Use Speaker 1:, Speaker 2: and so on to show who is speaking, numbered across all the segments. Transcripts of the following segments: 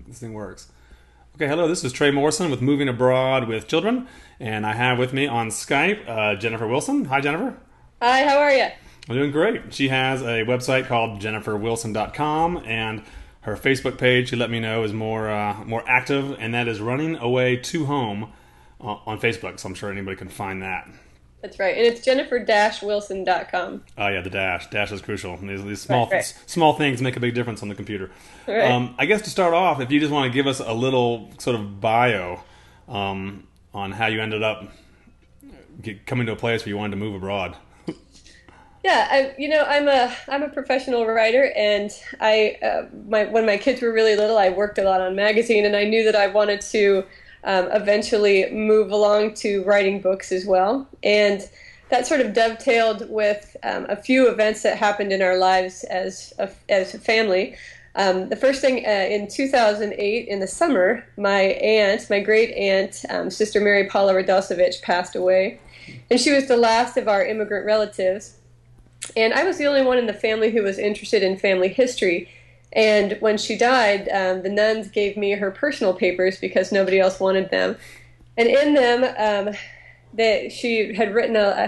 Speaker 1: this thing works. Okay, hello, this is Trey Morrison with Moving Abroad with Children, and I have with me on Skype Jennifer Wilson. Hi, Jennifer.
Speaker 2: Hi, how are you?
Speaker 1: I'm doing great. She has a website called jenniferwilson.com, and her Facebook page, she let me know, is more active, and that is Running Away to Home on Facebook, so I'm sure anybody can find that.
Speaker 2: That's right, and it's jennifer-wilson.com.
Speaker 1: Oh yeah, the dash. Dash is crucial. These
Speaker 2: Right.
Speaker 1: small things make a big difference on the computer.
Speaker 2: Right.
Speaker 1: I guess to start off, if you just want to give us a little sort of bio on how you ended up coming to a place where you wanted to move abroad.
Speaker 2: Yeah, I'm a professional writer, and when my kids were really little, I worked a lot on magazine, and I knew that I wanted to eventually move along to writing books as well. And that sort of dovetailed with a few events that happened in our lives as a family. The first thing, in 2008, in the summer, my great aunt, Sister Mary Paula Radosevich, passed away. And she was the last of our immigrant relatives. And I was the only one in the family who was interested in family history. And when she died, the nuns gave me her personal papers because nobody else wanted them. And in them, she had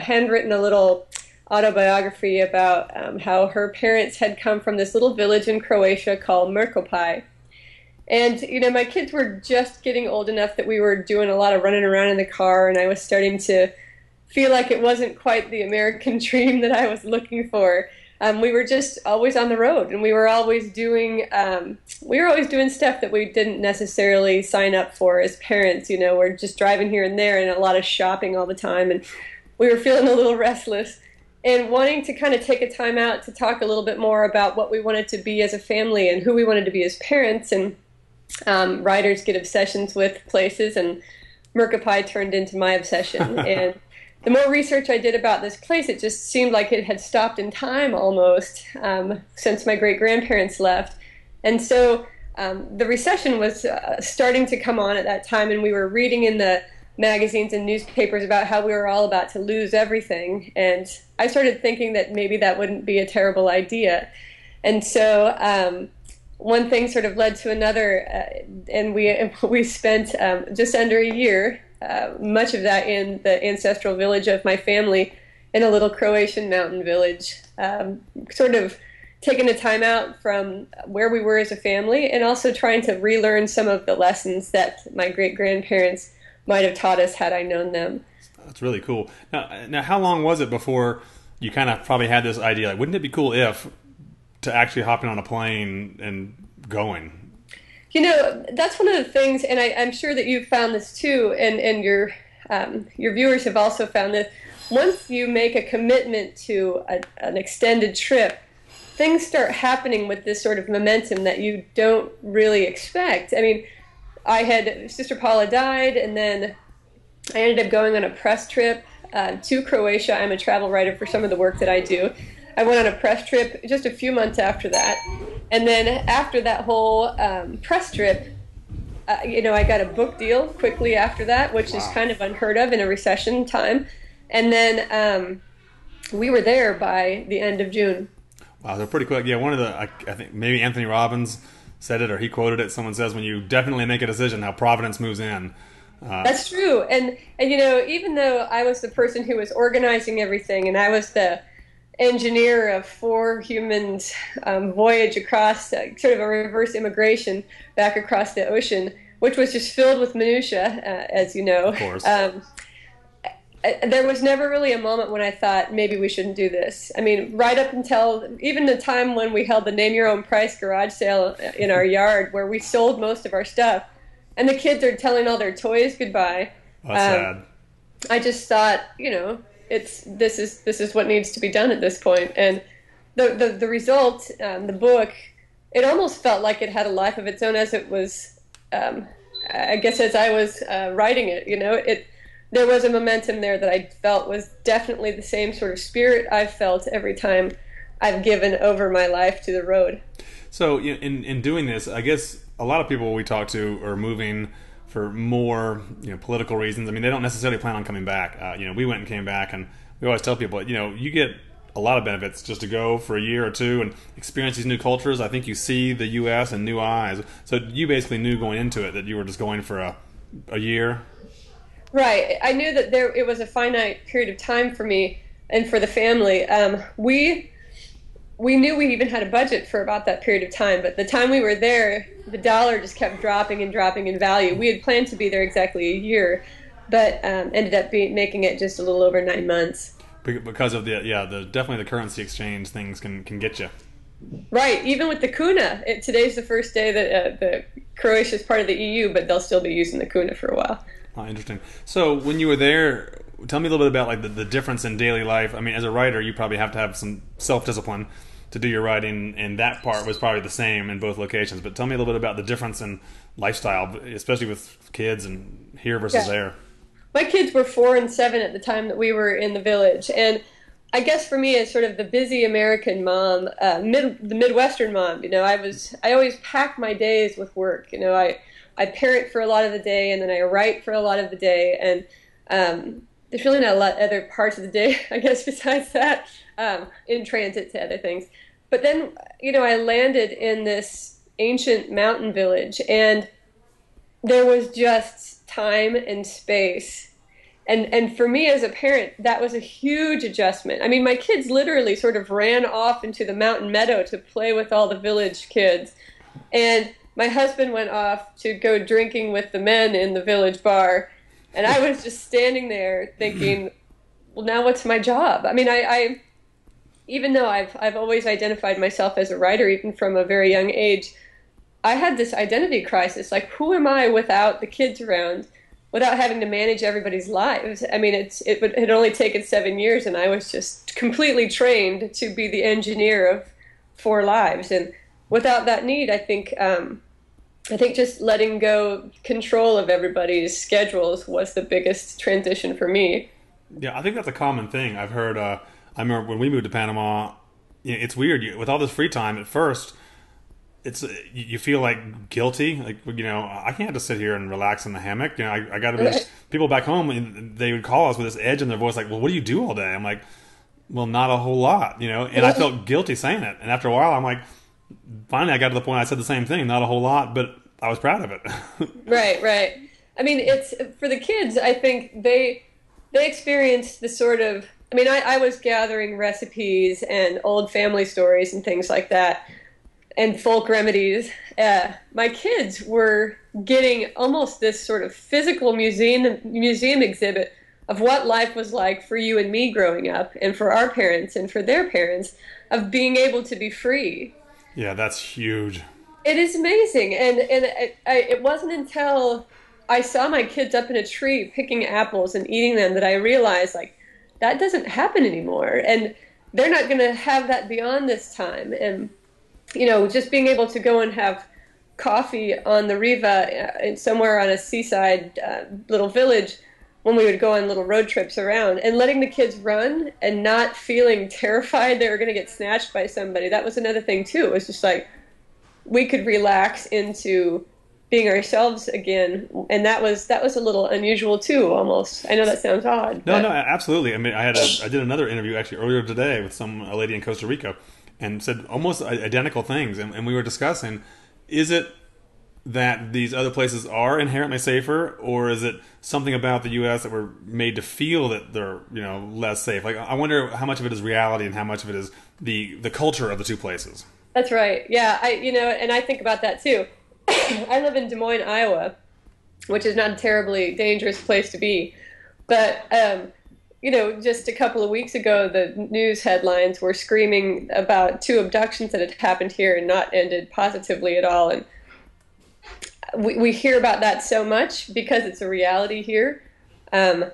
Speaker 2: handwritten a little autobiography about how her parents had come from this little village in Croatia called Merkopai. And, my kids were just getting old enough that we were doing a lot of running around in the car, and I was starting to feel like it wasn't quite the American dream that I was looking for. We were just always on the road, and we were always doing stuff that we didn't necessarily sign up for as parents. We're just driving here and there, and a lot of shopping all the time, and we were feeling a little restless and wanting to kind of take a time out to talk a little bit more about what we wanted to be as a family and who we wanted to be as parents. And writers get obsessions with places, and Merkopai turned into my obsession. And the more research I did about this place, it just seemed like it had stopped in time almost since my great-grandparents left. And so the recession was starting to come on at that time, and we were reading in the magazines and newspapers about how we were all about to lose everything. And I started thinking that maybe that wouldn't be a terrible idea. And so one thing sort of led to another, and we spent just under a year, much of that in the ancestral village of my family, in a little Croatian mountain village, sort of taking a time out from where we were as a family, and also trying to relearn some of the lessons that my great-grandparents might have taught us had I known them.
Speaker 1: That's really cool. Now, how long was it before you kind of probably had this idea, like, wouldn't it be cool if, to actually hopping on a plane and going?
Speaker 2: That's one of the things, and I'm sure that you've found this too, and your viewers have also found this. Once you make a commitment to an extended trip, things start happening with this sort of momentum that you don't really expect. I mean, Sister Paula died, and then I ended up going on a press trip to Croatia. I'm a travel writer for some of the work that I do. I went on a press trip just a few months after that. And then after that whole press trip, I got a book deal quickly after that, which is kind of unheard of in a recession time. And then we were there by the end of June. Wow,
Speaker 1: they're pretty quick. Yeah, one of the, I think maybe Anthony Robbins said it, or he quoted it. Someone says, when you definitely make a decision, how providence moves in.
Speaker 2: That's true. And even though I was the person who was organizing everything, and I was the engineer of 4 humans' voyage across sort of a reverse immigration back across the ocean, which was just filled with minutia, as you know.
Speaker 1: Of course.
Speaker 2: There was never really a moment when I thought maybe we shouldn't do this. I mean, right up until even the time when we held the Name Your Own Price garage sale in our yard, where we sold most of our stuff, and the kids are telling all their toys goodbye.
Speaker 1: That's sad.
Speaker 2: I just thought, this is what needs to be done at this point. And the result, the book, it almost felt like it had a life of its own as it was, I guess as I was writing it, there was a momentum there that I felt was definitely the same sort of spirit I've felt every time I've given over my life to the road.
Speaker 1: So in doing this, I guess a lot of people we talk to are moving for more political reasons. I mean, they don't necessarily plan on coming back. We went and came back, and we always tell people, you get a lot of benefits just to go for a year or two and experience these new cultures. I think you see the U.S. in new eyes. So you basically knew going into it that you were just going for a year.
Speaker 2: Right. I knew that it was a finite period of time for me and for the family. We knew we even had a budget for about that period of time, but the time we were there, the dollar just kept dropping and dropping in value. We had planned to be there exactly a year, but ended up making it just a little over 9 months.
Speaker 1: Because of definitely the currency exchange things can get you.
Speaker 2: Right, even with the kuna. Today's the first day that the Croatia is part of the EU, but they'll still be using the kuna for a while.
Speaker 1: Oh, interesting. So when you were there, tell me a little bit about like the difference in daily life. I mean, as a writer, you probably have to have some self-discipline to do your writing, and that part was probably the same in both locations. But tell me a little bit about the difference in lifestyle, especially with kids and here versus there.
Speaker 2: My kids were 4 and 7 at the time that we were in the village, and I guess for me as sort of the busy American mom, the Midwestern mom, I always pack my days with work. I parent for a lot of the day, and then I write for a lot of the day, and there's really not a lot of other parts of the day, I guess, besides that, in transit to other things. But then, I landed in this ancient mountain village, and there was just time and space. And for me as a parent, that was a huge adjustment. I mean, my kids literally sort of ran off into the mountain meadow to play with all the village kids. And my husband went off to go drinking with the men in the village bar. And I was just standing there thinking, well, now what's my job? I mean, I even though I've always identified myself as a writer, even from a very young age, I had this identity crisis. Like, who am I without the kids around, without having to manage everybody's lives? I mean, it had only taken 7 years, and I was just completely trained to be the engineer of 4 lives. And without that need, I think just letting go control of everybody's schedules was the biggest transition for me.
Speaker 1: Yeah, I think that's a common thing. I've heard. I remember when we moved to Panama. It's weird with all this free time. At first, you feel like guilty. Like I can't just sit here and relax in the hammock. I got to be. People back home, and they would call us with this edge in their voice, like, "Well, what do you do all day?" I'm like, "Well, not a whole lot." And I felt guilty saying it. And after a while, I'm like, finally, I got to the point I said the same thing, not a whole lot, but I was proud of it.
Speaker 2: Right. I mean, it's for the kids. I think they experienced the sort of. I mean, I was gathering recipes and old family stories and things like that, and folk remedies. My kids were getting almost this sort of physical museum exhibit of what life was like for you and me growing up, and for our parents and for their parents, of being able to be free.
Speaker 1: Yeah, that's huge.
Speaker 2: It is amazing, and it wasn't until I saw my kids up in a tree picking apples and eating them that I realized, like, that doesn't happen anymore, and they're not going to have that beyond this time. And just being able to go and have coffee on the Riva somewhere on a seaside little village when we would go on little road trips around, and letting the kids run and not feeling terrified they were going to get snatched by somebody. That was another thing too. It was just like we could relax into being ourselves again, and that was a little unusual too, almost. I know that sounds odd.
Speaker 1: No, absolutely. I mean, I did another interview actually earlier today with a lady in Costa Rica, and said almost identical things, and we were discussing, is it that these other places are inherently safer, or is it something about the U.S. that we're made to feel that they're less safe? Like, I wonder how much of it is reality and how much of it is the culture of the two places.
Speaker 2: That's right. Yeah, and I think about that too. I live in Des Moines, Iowa, which is not a terribly dangerous place to be, but just a couple of weeks ago, the news headlines were screaming about 2 abductions that had happened here and not ended positively at all. And we hear about that so much because it's a reality here. And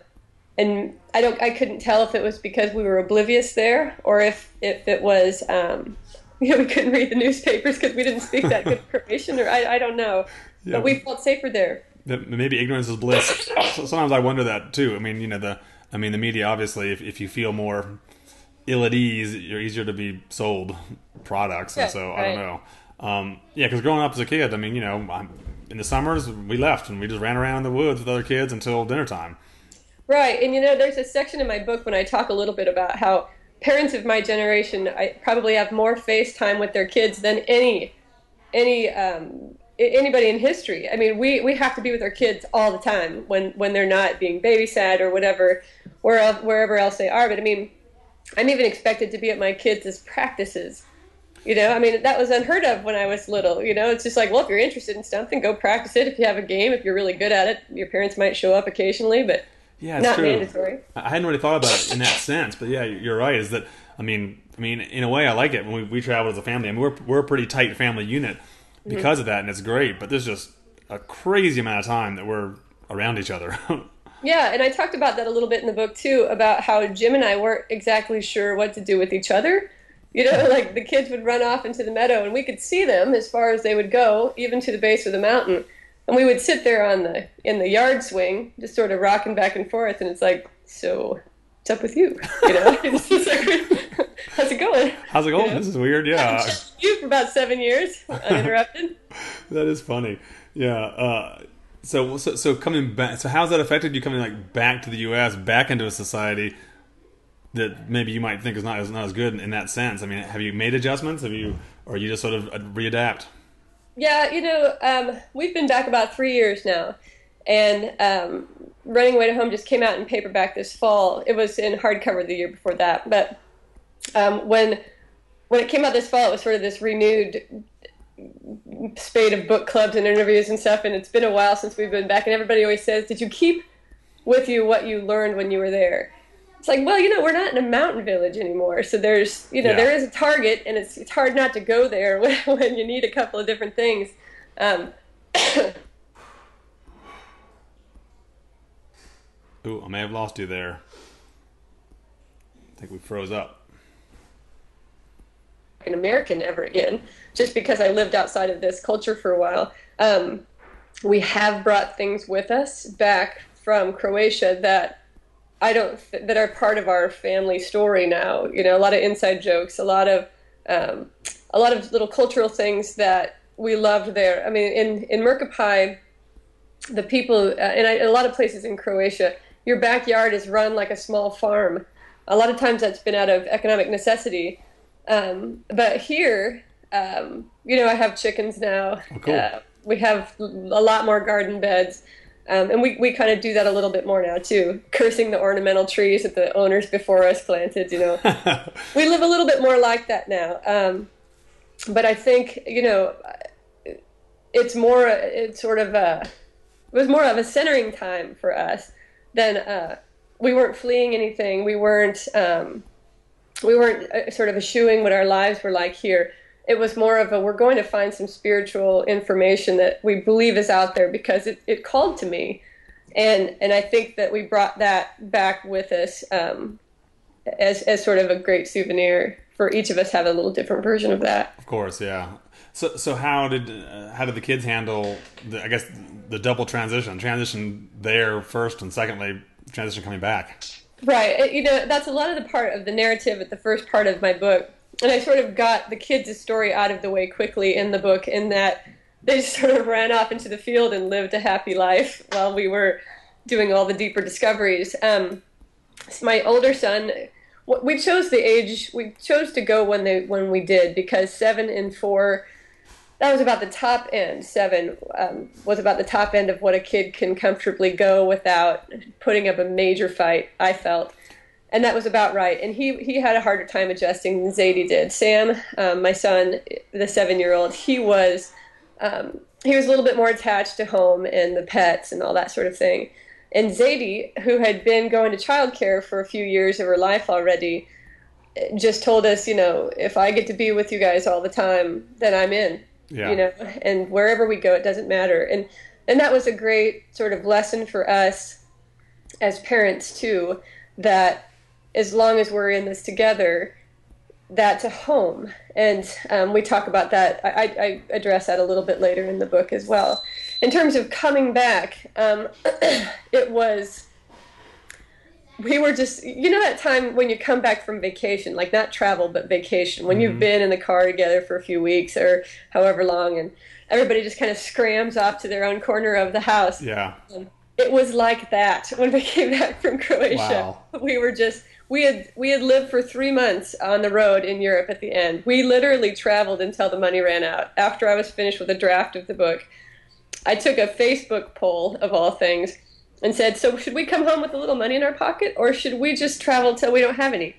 Speaker 2: I couldn't tell if it was because we were oblivious there, or if it was, we couldn't read the newspapers because we didn't speak that good Croatian, or I don't know. Yeah, but we felt safer there.
Speaker 1: Maybe ignorance is bliss. Sometimes I wonder that too. I mean, the media, obviously, if you feel more ill at ease, you're easier to be sold products. And so, right. I don't know. Because growing up as a kid, I mean, in the summers, we left and we just ran around in the woods with other kids until dinner time.
Speaker 2: Right. And, there's a section in my book when I talk a little bit about how parents of my generation, I probably have more FaceTime with their kids than anybody in history. I mean, we have to be with our kids all the time when they're not being babysat or whatever, wherever else they are. But I mean, I'm even expected to be at my kids' practices. I mean, that was unheard of when I was little. It's just like, well, if you're interested in something, go practice it. If you have a game, if you're really good at it, your parents might show up occasionally, but
Speaker 1: yeah, it's
Speaker 2: not
Speaker 1: true.
Speaker 2: mandatory.
Speaker 1: I hadn't really thought about it in that sense, but yeah, you're right. Is that I mean, in a way, I like it when we travel as a family. I mean, we're a pretty tight family unit because of that, and it's great. But there's just a crazy amount of time that we're around each other.
Speaker 2: Yeah, and I talked about that a little bit in the book too, about how Jim and I weren't exactly sure what to do with each other. Like the kids would run off into the meadow, and we could see them as far as they would go, even to the base of the mountain. And we would sit there in the yard swing, just sort of rocking back and forth, and it's like, so what's up with you? It's just like, how's it going?
Speaker 1: How's it going? This is weird. Yeah,
Speaker 2: you for about 7 years, uninterrupted.
Speaker 1: That is funny. Yeah. So coming back. So how's that affected you coming back to the U.S., back into a society that maybe you might think is not as good in that sense? I mean, have you made adjustments? Or you just sort of readapt?
Speaker 2: Yeah, we've been back about 3 years now, and Running Away to Home just came out in paperback this fall. It was in hardcover the year before that, but when it came out this fall, it was sort of this renewed spate of book clubs and interviews and stuff, and it's been a while since we've been back, and everybody always says, did you keep with you what you learned when you were there? It's like, well, we're not in a mountain village anymore, so there's, there is a target, and it's hard not to go there when you need a couple of different things.
Speaker 1: Ooh, I may have lost you there. I think we froze up.
Speaker 2: An American ever again, just because I lived outside of this culture for a while. We have brought things with us back from Croatia that that are part of our family story now. A lot of inside jokes, a lot of little cultural things that we loved there. I mean, in Mrkapai, the people, and a lot of places in Croatia, your backyard is run like a small farm. A lot of times that's been out of economic necessity. But here, I have chickens now.
Speaker 1: Oh, cool.
Speaker 2: We have a lot more garden beds. And we kind of do that a little bit more now, too, cursing the ornamental trees that the owners before us planted, We live a little bit more like that now. But I think, it was more of a centering time for us than we weren't fleeing anything. We weren't sort of eschewing what our lives were like here. It was more of we're going to find some spiritual information that we believe is out there because it called to me. And I think that we brought that back with us as sort of a great souvenir for each of us. Have a little different version of that.
Speaker 1: Of course, yeah. So how did the kids handle the double transition there first, and secondly transition coming back?
Speaker 2: Right. That's a lot of the part of the narrative at the first part of my book. And I sort of got the kids' story out of the way quickly in the book, in that they sort of ran off into the field and lived a happy life while we were doing all the deeper discoveries. My older son, we chose the age, we chose to go when we did, because 7 and 4, that was about the top end. 7 was about the top end of what a kid can comfortably go without putting up a major fight, I felt. And that was about right. And he had a harder time adjusting than Zadie did. Sam, my son, the 7-year-old, he was a little bit more attached to home and the pets and all that sort of thing. And Zadie, who had been going to childcare for a few years of her life already, just told us, if I get to be with you guys all the time, then I'm in.
Speaker 1: Yeah.
Speaker 2: And wherever we go, it doesn't matter. And that was a great sort of lesson for us as parents too, that as long as we're in this together, that's a home. And we talk about that. I address that a little bit later in the book as well. In terms of coming back, we were just, that time when you come back from vacation, like not travel, but vacation, when you've been in the car together for a few weeks or however long, and everybody just kind of scrams off to their own corner of the house.
Speaker 1: Yeah.
Speaker 2: It was like that when we came back from Croatia.
Speaker 1: Wow.
Speaker 2: we had lived for 3 months on the road in Europe at the end. We literally traveled until the money ran out. After I was finished with a draft of the book, I took a Facebook poll of all things and said, so should we come home with a little money in our pocket, or should we just travel till we don't have any?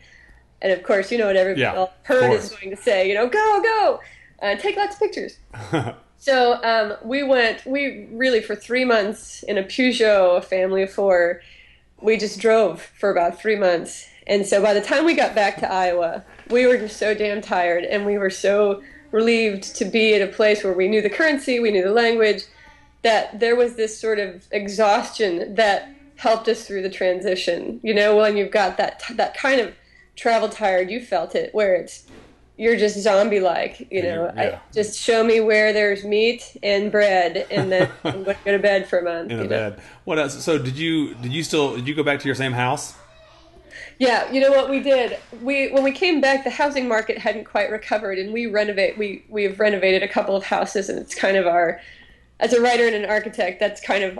Speaker 2: And of course, you know what everybody herd is going to say, go, take lots of pictures. So we really, for 3 months in a Peugeot, a family of 4, we just drove for about 3 months. And so by the time we got back to Iowa, we were just so damn tired, and we were so relieved to be at a place where we knew the currency, we knew the language, that there was this sort of exhaustion that helped us through the transition. When you've got that kind of travel tired, you felt it, where you're just zombie-like, just show me where there's meat and bread, and then I'm going to go to bed for a month.
Speaker 1: In a bed. What else? So did you go back to your same house?
Speaker 2: Yeah, you know what we did? When we came back, the housing market hadn't quite recovered, and we've renovated a couple of houses, and it's kind of our, as a writer and an architect, that's kind of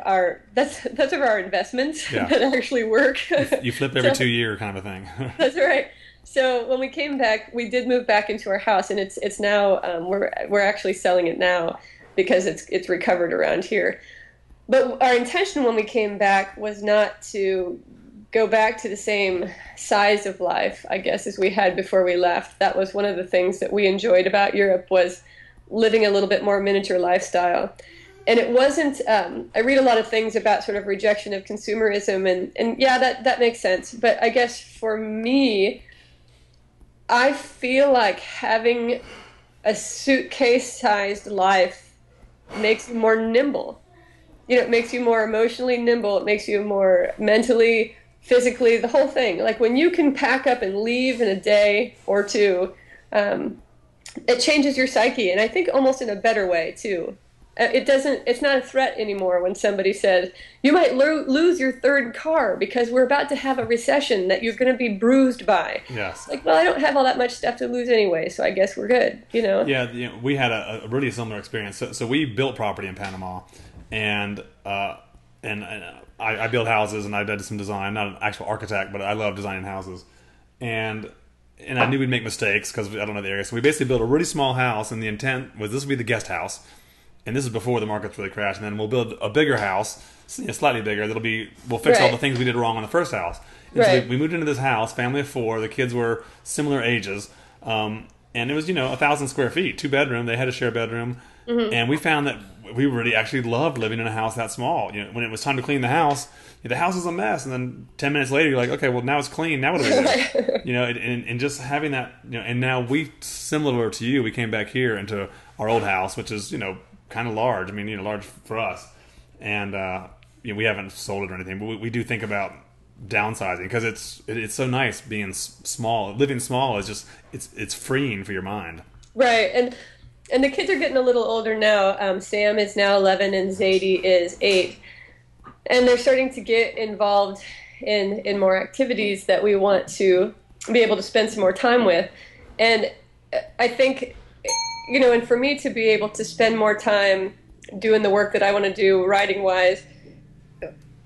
Speaker 2: that's of our investments that actually work.
Speaker 1: You flip every 2 year kind of a thing.
Speaker 2: That's right. So when we came back, we did move back into our house, and it's now we're actually selling it now because it's recovered around here. But our intention when we came back was not to go back to the same size of life, I guess, as we had before we left. That was one of the things that we enjoyed about Europe, was living a little bit more miniature lifestyle. And it wasn't, I read a lot of things about sort of rejection of consumerism, and yeah, that makes sense. But I guess for me, I feel like having a suitcase-sized life makes you more nimble. It makes you more emotionally nimble. It makes you more mentally, physically, the whole thing. Like when you can pack up and leave in a day or two, it changes your psyche, and I think almost in a better way too. It's not a threat anymore when somebody says, you might lose your third car because we're about to have a recession that you're going to be bruised by.
Speaker 1: Yes.
Speaker 2: Like, well, I don't have all that much stuff to lose anyway, so I guess we're good,
Speaker 1: Yeah, we had a really similar experience. So we built property in Panama, and I build houses, and I did some design. I'm not an actual architect, but I love designing houses. And I knew we'd make mistakes because I don't know the area. So we basically built a really small house, and the intent was this would be the guest house. And this is before the markets really crashed. And then we'll build a bigger house, slightly bigger. We'll fix all the things we did wrong on the first house. And so we moved into this house, family of 4. The kids were similar ages. And it was, 1,000 square feet, 2-bedroom. They had a shared bedroom. Mm-hmm. And we found that we really actually loved living in a house that small. When it was time to clean the house is a mess. And then 10 minutes later, you're like, okay, well, now it's clean. Now what do we do? And just having that, and now similar to you, we came back here into our old house, which is, kind of large. I mean, large for us. And, we haven't sold it or anything, but we do think about downsizing because it's so nice being small. Living small is just, it's freeing for your mind.
Speaker 2: Right. And the kids are getting a little older now. Sam is now 11 and Zadie is 8. And they're starting to get involved in more activities that we want to be able to spend some more time with. And I think, and for me to be able to spend more time doing the work that I want to do, writing-wise,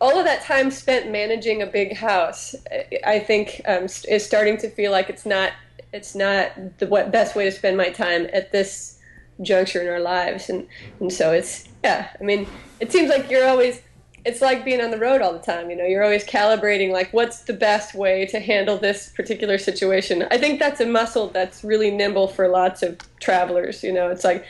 Speaker 2: all of that time spent managing a big house, I think, is starting to feel like it's not the best way to spend my time at this juncture in our lives. And so it seems like it's like being on the road all the time. You're always calibrating, like, what's the best way to handle this particular situation. I think that's a muscle that's really nimble for lots of travelers. It's like,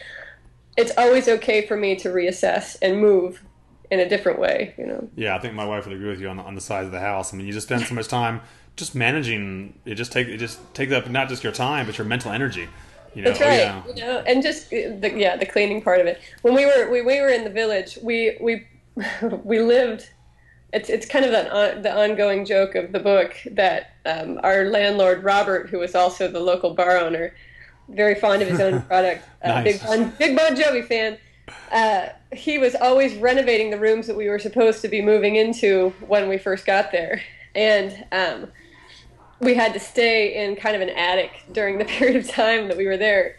Speaker 2: it's always okay for me to reassess and move in a different way.
Speaker 1: Yeah, I think my wife would agree with you on the size of the house. I mean, you just spend so much time just managing. It just takes up not just your time, but your mental energy.
Speaker 2: That's right. And just the cleaning part of it. When we were in the village, we lived. It's kind of the ongoing joke of the book that our landlord Robert, who was also the local bar owner, very fond of his own product,
Speaker 1: nice.
Speaker 2: Big Bon Jovi fan. He was always renovating the rooms that we were supposed to be moving into when we first got there, and we had to stay in kind of an attic during the period of time that we were there.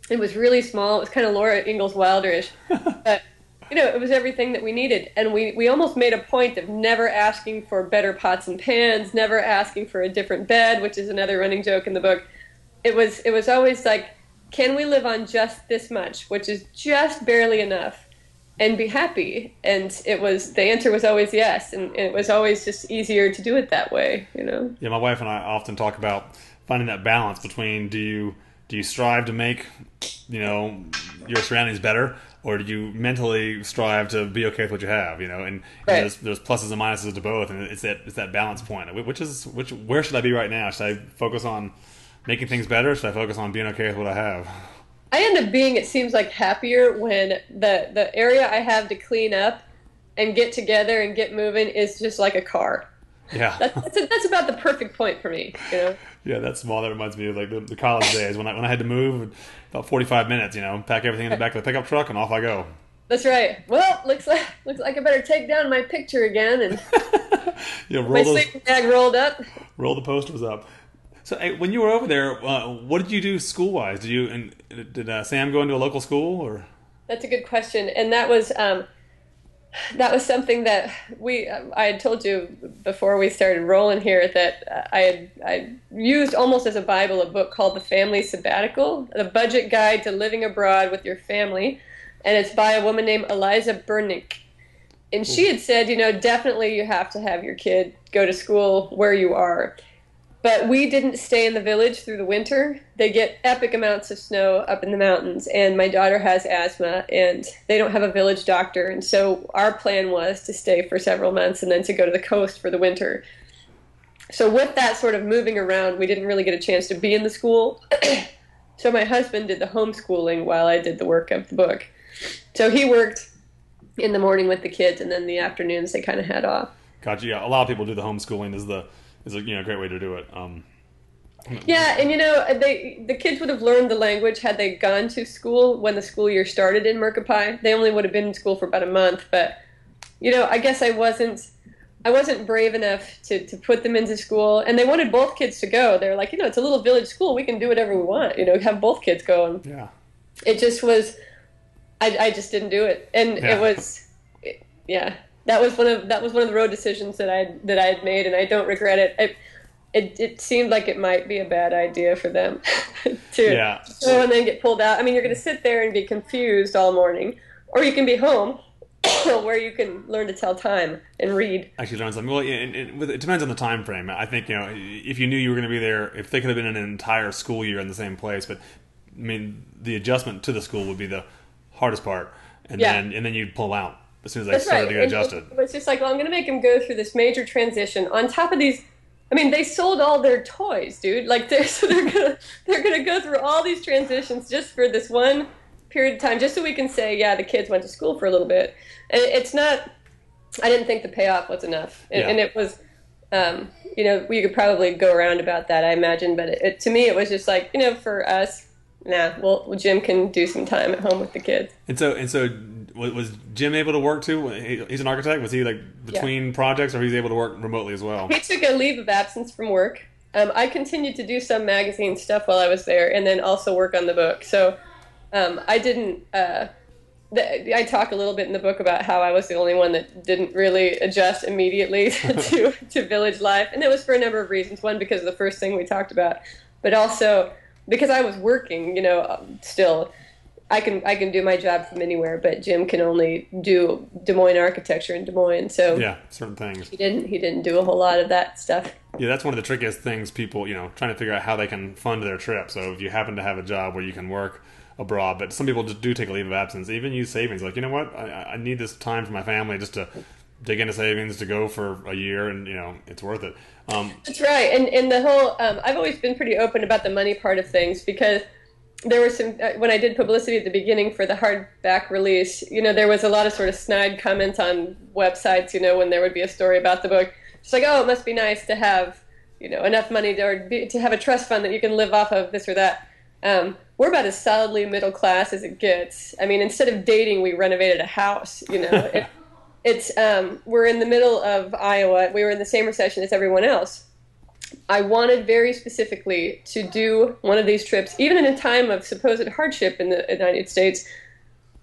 Speaker 2: It was really small. It was kind of Laura Ingalls Wilder-ish, but it was everything that we needed. And we almost made a point of never asking for better pots and pans, never asking for a different bed, which is another running joke in the book. It was always like, can we live on just this much, which is just barely enough, and be happy? And the answer was always yes, and it was always just easier to do it that way,
Speaker 1: Yeah, my wife and I often talk about finding that balance between do you strive to make, your surroundings better, or do you mentally strive to be okay with what you have, and
Speaker 2: Right.
Speaker 1: there's pluses and minuses to both, and it's that balance point. Where should I be right now? Should I focus on making things better? Or should I focus on being okay with what I have?
Speaker 2: I end up being, it seems like, happier when the area I have to clean up and get together and get moving is just like a car.
Speaker 1: Yeah.
Speaker 2: That's about the perfect point for me,
Speaker 1: Yeah, that's small. That reminds me of like the college days when I had to move about 45 minutes. Pack everything in the back of the pickup truck and off I go.
Speaker 2: That's right. Well, looks like I better take down my picture again and my sleeping bag rolled up.
Speaker 1: Roll the posters up. So hey, when you were over there, what did you do school wise? Did Sam go into a local school or?
Speaker 2: That's a good question, and that was something that I had told you before we started rolling here, that I used almost as a Bible a book called The Family Sabbatical, The Budget Guide to Living Abroad with Your Family, and it's by a woman named Eliza Burnick. And she had said, definitely you have to have your kid go to school where you are. But we didn't stay in the village through the winter. They get epic amounts of snow up in the mountains, and my daughter has asthma, and they don't have a village doctor. And so our plan was to stay for several months and then to go to the coast for the winter. So with that sort of moving around, we didn't really get a chance to be in the school. So my husband did the homeschooling while I did the work of the book. So he worked in the morning with the kids, and then the afternoons they kind of had off.
Speaker 1: Gotcha. Yeah, a lot of people do the homeschooling is a great way to do it.
Speaker 2: Yeah, and the kids would have learned the language had they gone to school when the school year started in Mercapai. They only would have been in school for about a month, but I guess I wasn't brave enough to put them into school, and they wanted both kids to go. They were like, it's a little village school, we can do whatever we want, have both kids go. And
Speaker 1: yeah.
Speaker 2: It just was, I just didn't do it, and
Speaker 1: yeah.
Speaker 2: That was one of the road decisions that I had made, and I don't regret it. It seemed like it might be a bad idea for them to go and then get pulled out. I mean, you're going to sit there and be confused all morning, or you can be home where you can learn to tell time and read.
Speaker 1: Actually learn something. Well, it depends on the time frame. I think, if you knew you were going to be there, if they could have been an entire school year in the same place, but I mean, the adjustment to the school would be the hardest part, and then you'd pull out as soon as they started to get adjusted.
Speaker 2: It was just like, well, I'm going to make them go through this major transition on top of these. I mean, they sold all their toys, dude. Like, they're gonna go through all these transitions just for this one period of time, just so we can say, yeah, the kids went to school for a little bit. And it's not. I didn't think the payoff was enough, and it was. We could probably go around about that, I imagine, but to me, it was just like, for us. Nah, well, Jim can do some time at home with the kids.
Speaker 1: And so, was Jim able to work too? He's an architect. Was he between projects, or he's able to work remotely as well?
Speaker 2: He took a leave of absence from work. I continued to do some magazine stuff while I was there, and then also work on the book. So I didn't. I talk a little bit in the book about how I was the only one that didn't really adjust immediately to village life, and it was for a number of reasons. One, because of the first thing we talked about, but also because I was working, still, I can do my job from anywhere, but Jim can only do Des Moines architecture in Des Moines. So
Speaker 1: yeah, certain things.
Speaker 2: He didn't do a whole lot of that stuff.
Speaker 1: Yeah, that's one of the trickiest things. People, trying to figure out how they can fund their trip. So if you happen to have a job where you can work abroad, but some people just do take a leave of absence, even use savings. Like, what, I need this time for my family just to dig into savings to go for a year, and it's worth it.
Speaker 2: That's right, and the whole I've always been pretty open about the money part of things, because there were some when I did publicity at the beginning for the hardback release, there was a lot of sort of snide comments on websites, when there would be a story about the book, just like, oh, it must be nice to have enough money to have a trust fund that you can live off of, this or that. We're about as solidly middle class as it gets. I mean, instead of dating, we renovated a house. We're in the middle of Iowa. We were in the same recession as everyone else. I wanted very specifically to do one of these trips, even in a time of supposed hardship in the United States,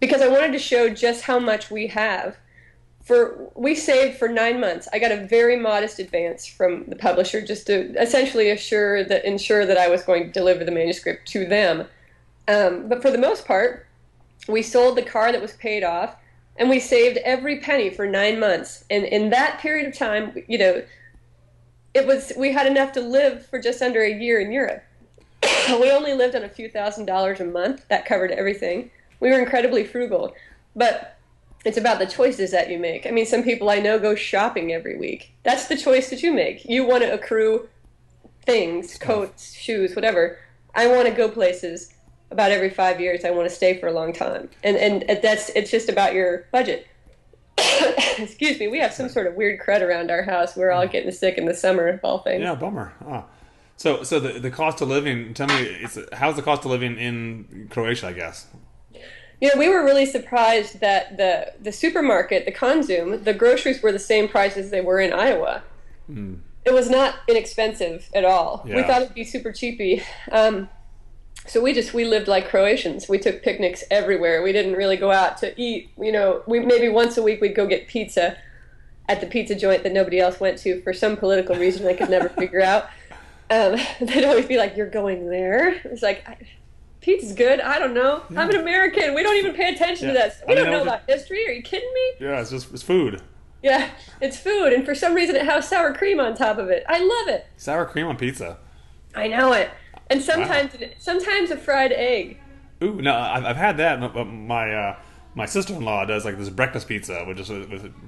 Speaker 2: because I wanted to show just how much we have. We saved for 9 months. I got a very modest advance from the publisher just to essentially ensure that I was going to deliver the manuscript to them. But for the most part, we sold the car that was paid off, and we saved every penny for 9 months. And in that period of time, we had enough to live for just under a year in Europe. We only lived on a few $1,000s a month. That covered everything. We were incredibly frugal. But it's about the choices that you make. I mean, some people I know go shopping every week. That's the choice that you make. You want to accrue things, coats, shoes, whatever. I want to go places about every 5 years. I want to stay for a long time. And it's just about your budget. Excuse me, we have some sort of weird crud around our house. We're all getting sick in the summer of all things.
Speaker 1: Yeah, bummer. So the cost of living, tell me, how's the cost of living in Croatia, I guess?
Speaker 2: We were really surprised that the supermarket, the Konzum, the groceries were the same price as they were in Iowa. Mm. It was not inexpensive at all. Yeah. We thought it'd be super cheapy. So we lived like Croatians. We took picnics everywhere. We didn't really go out to eat. Maybe once a week we'd go get pizza at the pizza joint that nobody else went to for some political reason I could never figure out. They'd always be like, "You're going there?" It's like, pizza's good. I don't know. Yeah. I'm an American. We don't even pay attention to that. We don't know about history. Are you kidding me?
Speaker 1: Yeah, it's food.
Speaker 2: Yeah, it's food, and for some reason it has sour cream on top of it. I love it.
Speaker 1: Sour cream on pizza.
Speaker 2: I know it. And sometimes a fried egg.
Speaker 1: Ooh, no, I've had that. My sister-in-law does like this breakfast pizza with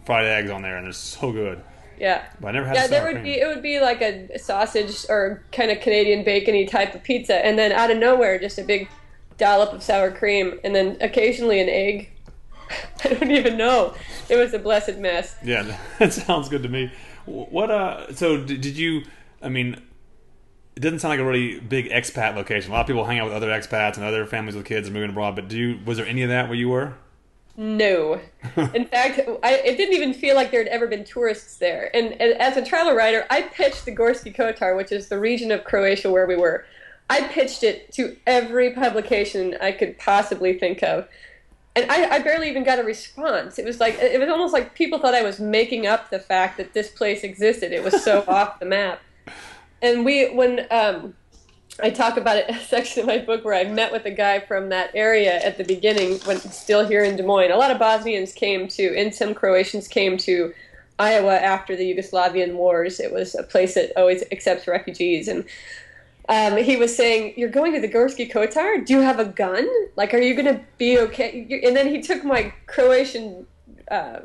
Speaker 1: fried eggs on there, and it's so good.
Speaker 2: Yeah.
Speaker 1: But I never had sour cream.
Speaker 2: It would be like a sausage or kind of Canadian bacon-y type of pizza, and then out of nowhere, just a big dollop of sour cream, and then occasionally an egg. I don't even know. It was a blessed mess.
Speaker 1: Yeah, that sounds good to me. So did you, I mean, it doesn't sound like a really big expat location. A lot of people hang out with other expats and other families with kids and moving abroad, but was there any of that where you were?
Speaker 2: No. In fact, it didn't even feel like there had ever been tourists there. And as a travel writer, I pitched the Gorski Kotar, which is the region of Croatia where we were. I pitched it to every publication I could possibly think of. And I barely even got a response. It was almost like people thought I was making up the fact that this place existed. It was so off the map. And when I talk about it in a section of my book where I met with a guy from that area at the beginning, when still here in Des Moines. A lot of Bosnians and some Croatians came to Iowa after the Yugoslavian wars. It was a place that always accepts refugees. And he was saying, "You're going to the Gorski Kotar? Do you have a gun? Like, are you going to be okay?" And then he took my Croatian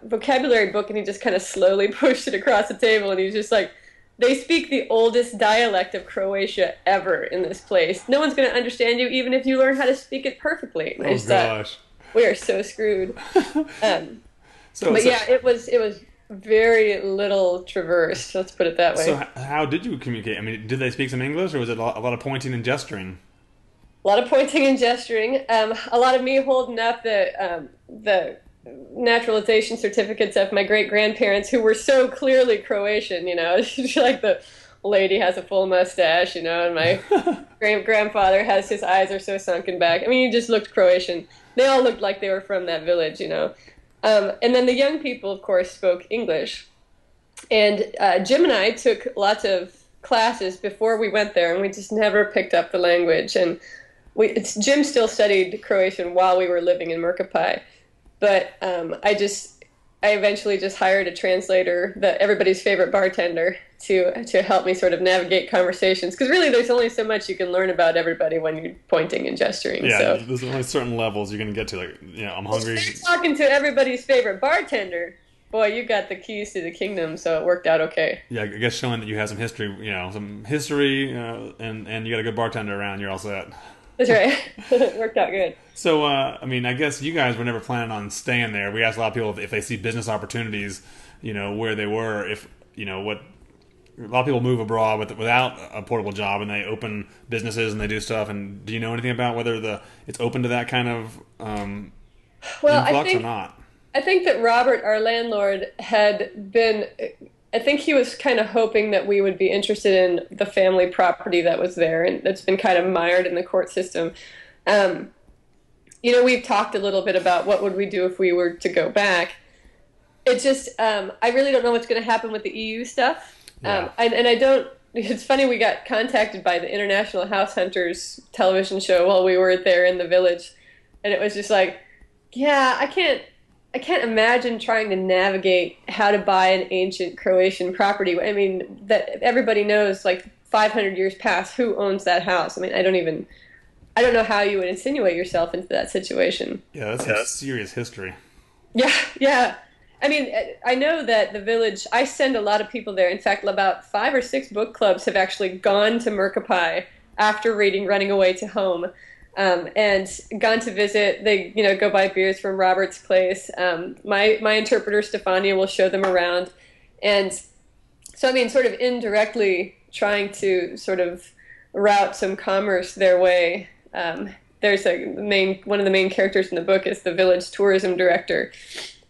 Speaker 2: vocabulary book and he just kind of slowly pushed it across the table, and he was just like, "They speak the oldest dialect of Croatia ever in this place. No one's going to understand you, even if you learn how to speak it perfectly." And
Speaker 1: gosh,
Speaker 2: we are so screwed. It was very little traversed. Let's put it that way.
Speaker 1: So, how did you communicate? I mean, did they speak some English, or was it a lot of pointing and gesturing?
Speaker 2: A lot of pointing and gesturing. A lot of me holding up the naturalization certificates of my great-grandparents who were so clearly Croatian, like the lady has a full mustache, and my great-grandfather his eyes are so sunken back. I mean, he just looked Croatian. They all looked like they were from that village, And then the young people, of course, spoke English. And Jim and I took lots of classes before we went there, and we just never picked up the language. And Jim still studied Croatian while we were living in Merkapai. But I eventually just hired a translator, everybody's favorite bartender, to help me sort of navigate conversations. Because really, there's only so much you can learn about everybody when you're pointing and gesturing.
Speaker 1: Yeah,
Speaker 2: so
Speaker 1: there's only certain levels you're going to get to. Like, I'm hungry.
Speaker 2: If you're talking to everybody's favorite bartender, boy, you got the keys to the kingdom, so it worked out okay.
Speaker 1: Yeah, I guess showing that you have some history, and you got a good bartender around, you're all set.
Speaker 2: That's right. It worked out good.
Speaker 1: So, I guess you guys were never planning on staying there. We asked a lot of people if they see business opportunities, where they were, a lot of people move abroad without a portable job, and they open businesses and they do stuff. And do you know anything about whether it's open to that kind of influx or not?
Speaker 2: I think that Robert, our landlord, had been... I think he was kind of hoping that we would be interested in the family property that was there, and that's been kind of mired in the court system. We've talked a little bit about what would we do if we were to go back. It's just, I really don't know what's going to happen with the EU stuff.
Speaker 1: Yeah.
Speaker 2: And I don't, it's funny, we got contacted by the International House Hunters television show while we were there in the village. And it was just like, yeah, I can't imagine trying to navigate how to buy an ancient Croatian property. I mean, that everybody knows, like 500 years past, who owns that house. I mean, I don't know how you would insinuate yourself into that situation.
Speaker 1: Yeah, that's some serious history.
Speaker 2: Yeah, yeah. I mean, I know that the village, I send a lot of people there. In fact, about 5 or 6 book clubs have actually gone to Merkapie after reading Running Away to Home, and gone to visit. They, go buy beers from Robert's place. My interpreter, Stefania, will show them around. And so, I mean, sort of indirectly trying to sort of route some commerce their way. There's one of the main characters in the book is the village tourism director.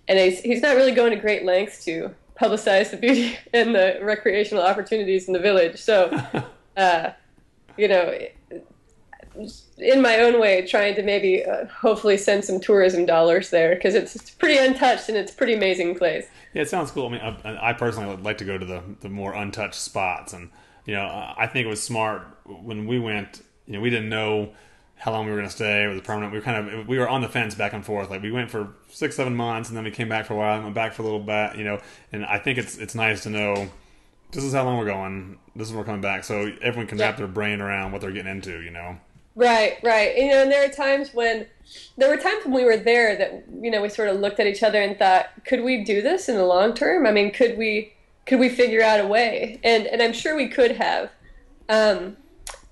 Speaker 2: And he's not really going to great lengths to publicize the beauty and the recreational opportunities in the village. So, in my own way, trying to maybe hopefully send some tourism dollars there, because it's pretty untouched and it's a pretty amazing place.
Speaker 1: Yeah, it sounds cool. I mean, I personally would like to go to the more untouched spots. And, I think it was smart when we went, we didn't know how long we were going to stay. It was permanent. We were on the fence back and forth. Like, we went for 6-7 months, and then we came back for a while, and went back for a little bit, and I think it's nice to know this is how long we're going. This is when we're coming back. So everyone can wrap their brain around what they're getting into,
Speaker 2: Right. And there were times when we were there that, we sort of looked at each other and thought, could we do this in the long term? I mean, could we figure out a way? And I'm sure we could have.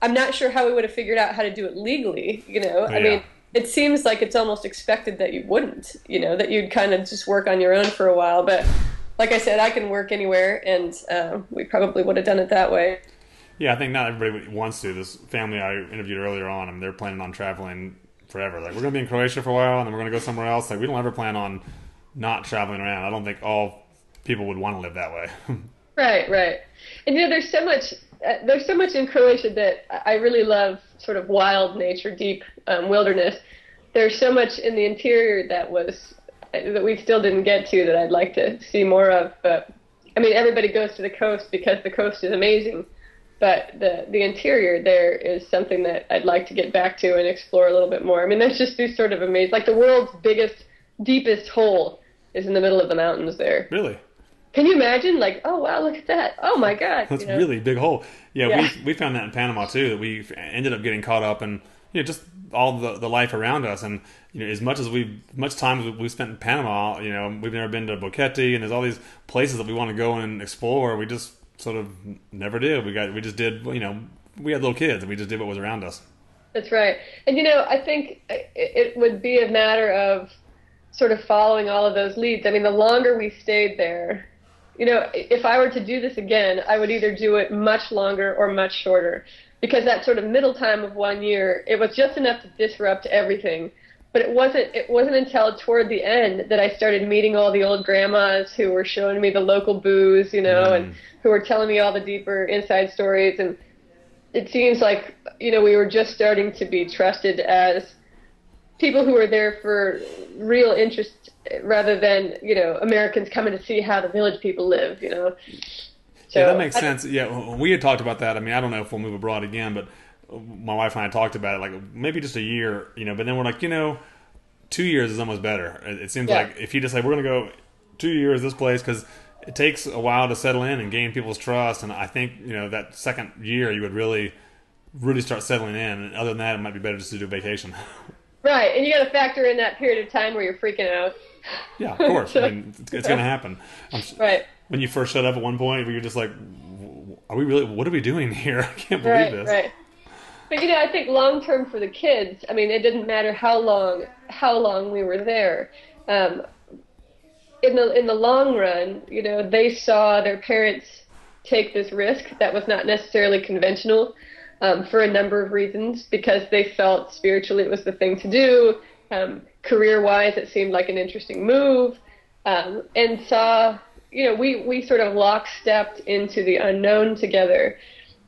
Speaker 2: I'm not sure how we would have figured out how to do it legally, I mean, it seems like it's almost expected that you wouldn't, that you'd kind of just work on your own for a while. But like I said, I can work anywhere, and we probably would have done it that way.
Speaker 1: Yeah, I think not everybody wants to. This family I interviewed earlier on, they're planning on traveling forever. Like, we're going to be in Croatia for a while, and then we're going to go somewhere else. Like, we don't ever plan on not traveling around. I don't think all people would want to live that way.
Speaker 2: Right. And there's so much in Croatia that I really love, sort of wild nature, deep wilderness. There's so much in the interior that we still didn't get to that I'd like to see more of. But I mean, everybody goes to the coast because the coast is amazing. But the interior there is something that I'd like to get back to and explore a little bit more. I mean, there's just these sort of amazing, like the world's biggest, deepest hole is in the middle of the mountains there.
Speaker 1: Really?
Speaker 2: Can you imagine? Like, oh, wow, look at that. Oh, my God.
Speaker 1: That's a really big hole. Yeah. We found that in Panama, too, that we ended up getting caught up in, just all the life around us. And, as much time as we've spent in Panama, we've never been to Boquete, and there's all these places that we want to go and explore. We just sort of never did. We just did, we had little kids, and we just did what was around us. That's
Speaker 2: right. And, I think it would be a matter of sort of following all of those leads. I mean, the longer we stayed there, if I were to do this again, I would either do it much longer or much shorter, because that sort of middle time of 1 year, it was just enough to disrupt everything. But it wasn't until toward the end that I started meeting all the old grandmas who were showing me the local booze, and who were telling me all the deeper inside stories. And it seems like, we were just starting to be trusted as people who were there for real interest rather than, Americans coming to see how the village people live, So,
Speaker 1: yeah, that makes sense. Yeah, we had talked about that. I mean, I don't know if we'll move abroad again, but my wife and I talked about it, like maybe just a year, but then we're like, 2 years is almost better. It seems like if you just say, we're going to go 2 years this place, because it takes a while to settle in and gain people's trust. And I think, that second year you would really, really start settling in. And other than that, it might be better just to do a vacation.
Speaker 2: Right. And you got to factor in that period of time where you're freaking out.
Speaker 1: Yeah, of course. I mean, it's going to happen.
Speaker 2: Right.
Speaker 1: When you first showed up at one point, where you're just like, what are we doing here? I can't believe this.
Speaker 2: Right. But, I think long term for the kids, I mean, it didn't matter how long we were there. In the long run, they saw their parents take this risk that was not necessarily conventional, for a number of reasons, because they felt spiritually it was the thing to do. Career-wise, it seemed like an interesting move, and saw, we sort of lockstepped into the unknown together.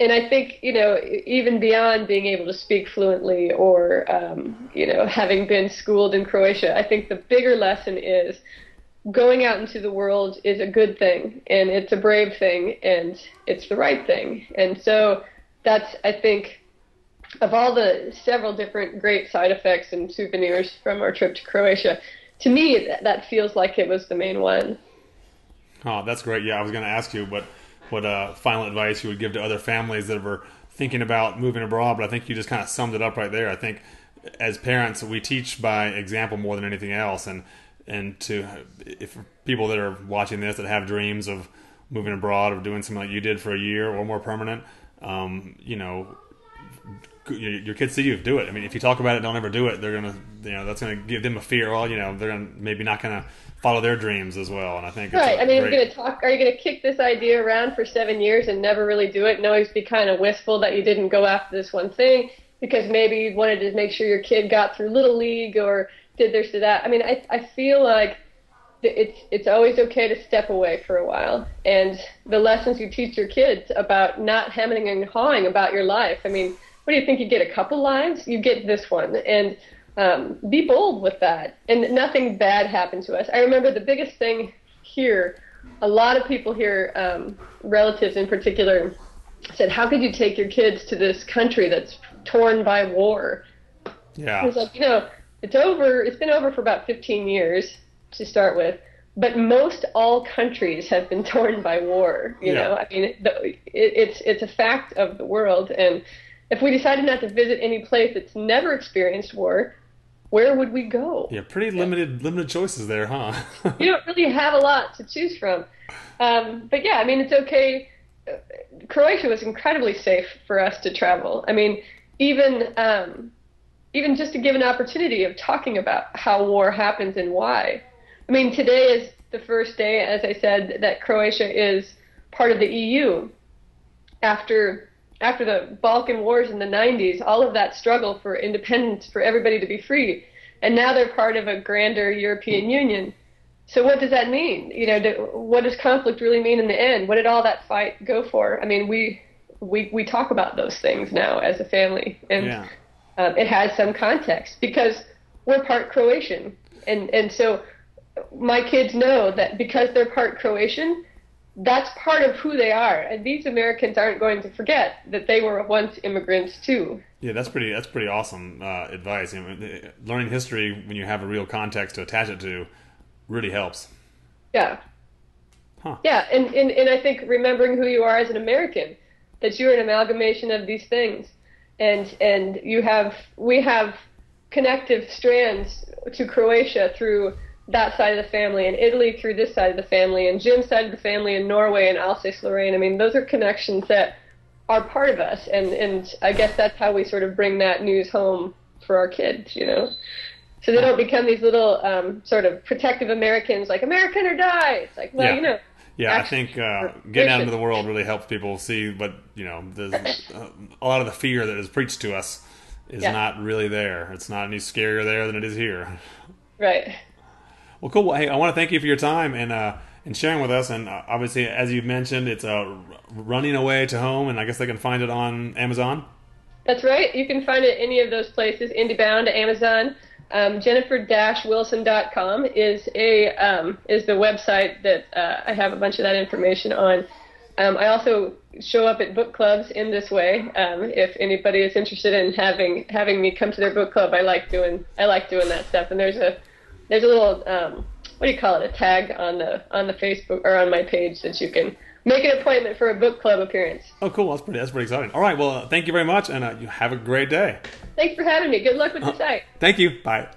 Speaker 2: And I think, even beyond being able to speak fluently or, having been schooled in Croatia, I think the bigger lesson is going out into the world is a good thing, and it's a brave thing, and it's the right thing. And so that's, I think, of all the several different great side effects and souvenirs from our trip to Croatia, to me, that feels like it was the main one.
Speaker 1: Oh, that's great. Yeah, I was going to ask you what final advice you would give to other families that were thinking about moving abroad, but I think you just kind of summed it up right there. I think as parents, we teach by example more than anything else, and if people that are watching this that have dreams of moving abroad or doing something like you did for a year or more permanent, your kids see you do it. I mean, if you talk about it, don't ever do it. They're gonna, that's gonna give them a fear. Well, they're gonna maybe not gonna follow their dreams as well. And I think
Speaker 2: right. I mean, are you gonna kick this idea around for 7 years and never really do it, and always be kind of wistful that you didn't go after this one thing because maybe you wanted to make sure your kid got through Little League or did this or that? I mean, I feel like it's always okay to step away for a while, and the lessons you teach your kids about not hemming and hawing about your life. I mean, what do you think? You get a couple lives? You get this one, and be bold with that. And nothing bad happened to us. I remember the biggest thing here, a lot of people here, relatives in particular, said, how could you take your kids to this country that's torn by war?
Speaker 1: Yeah.
Speaker 2: I was like, it's over. It's been over for about 15 years to start with, but most all countries have been torn by war. You know, I mean, it's a fact of the world. And if we decided not to visit any place that's never experienced war, where would we go?
Speaker 1: Yeah, pretty limited choices there, huh?
Speaker 2: You don't really have a lot to choose from. But yeah, I mean, it's okay. Croatia was incredibly safe for us to travel. I mean, even just to give an opportunity of talking about how war happens and why. I mean, today is the first day, as I said, that Croatia is part of the EU. After the Balkan Wars in the 90s, all of that struggle for independence, for everybody to be free, and now they're part of a grander European Union. So what does that mean? What does conflict really mean in the end? What did all that fight go for? I mean, we talk about those things now as a family, and it has some context because we're part Croatian, and so my kids know that because they're part Croatian, that's part of who they are, and these Americans aren't going to forget that they were once immigrants too. Yeah,
Speaker 1: that's pretty awesome advice. Learning history when you have a real context to attach it to really helps.
Speaker 2: Yeah. Huh. Yeah, and I think remembering who you are as an American, that you're an amalgamation of these things, and we have connective strands to Croatia through that side of the family, and Italy through this side of the family, and Jim's side of the family in Norway and Alsace-Lorraine. I mean, those are connections that are part of us, and I guess that's how we sort of bring that news home for our kids, So they don't become these little sort of protective Americans, like American or die. It's like, well,
Speaker 1: Yeah, I think getting out into the world really helps people see what, there's a lot of the fear that is preached to us is not really there. It's not any scarier there than it is here.
Speaker 2: Right.
Speaker 1: Well, cool. Well, hey, I want to thank you for your time and sharing with us. And obviously, as you mentioned, it's Running Away to Home, and I guess they can find it on Amazon.
Speaker 2: That's right. You can find it any of those places, IndieBound, Amazon. Jennifer-Wilson.com is the website that I have a bunch of that information on. I also show up at book clubs in this way. If anybody is interested in having me come to their book club, I like doing that stuff. And there's a little what do you call it? A tag on the Facebook or on my page that you can make an appointment for a book club appearance.
Speaker 1: Oh, cool! That's pretty exciting. All right, well, thank you very much, and you have a great day.
Speaker 2: Thanks for having me. Good luck with the site.
Speaker 1: Thank you. Bye.